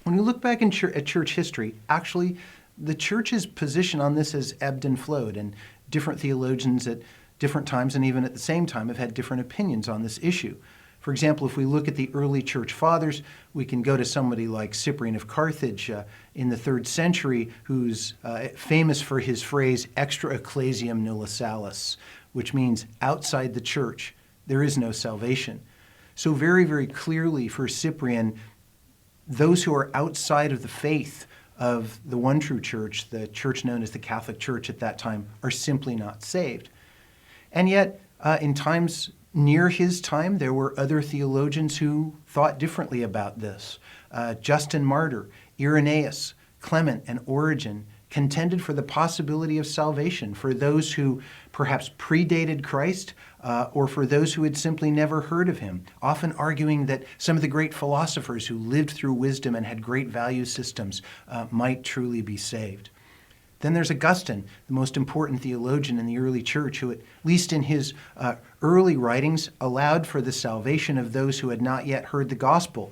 When we look back at church history, actually, the church's position on this has ebbed and flowed, and different theologians at different times and even at the same time have had different opinions on this issue. For example, if we look at the early church fathers, we can go to somebody like Cyprian of Carthage in the 3rd century, who's famous for his phrase, extra ecclesiam nulla salus, which means outside the church, there is no salvation. So very, very clearly for Cyprian, those who are outside of the faith of the one true church, the church known as the Catholic Church at that time, are simply not saved. And yet, in times near his time, there were other theologians who thought differently about this. Justin Martyr, Irenaeus, Clement, and Origen contended for the possibility of salvation for those who perhaps predated Christ or for those who had simply never heard of him, often arguing that some of the great philosophers who lived through wisdom and had great value systems might truly be saved. Then there's Augustine, the most important theologian in the early church, who, at least in his early writings, allowed for the salvation of those who had not yet heard the gospel.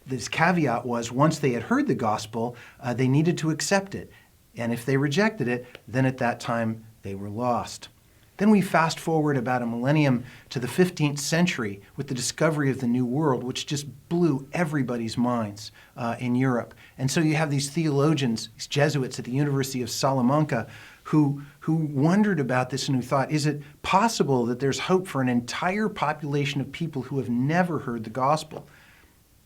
This caveat was, once they had heard the gospel, they needed to accept it. And if they rejected it, then at that time they were lost. Then we fast forward about a millennium to the 15th century with the discovery of the New World, which just blew everybody's minds in Europe. And so you have these theologians, these Jesuits at the University of Salamanca, who wondered about this and who thought, is it possible that there's hope for an entire population of people who have never heard the gospel?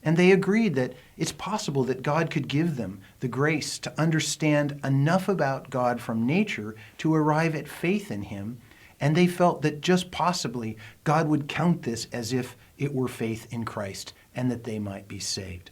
And they agreed that it's possible that God could give them the grace to understand enough about God from nature to arrive at faith in him. And they felt that just possibly God would count this as if it were faith in Christ and that they might be saved.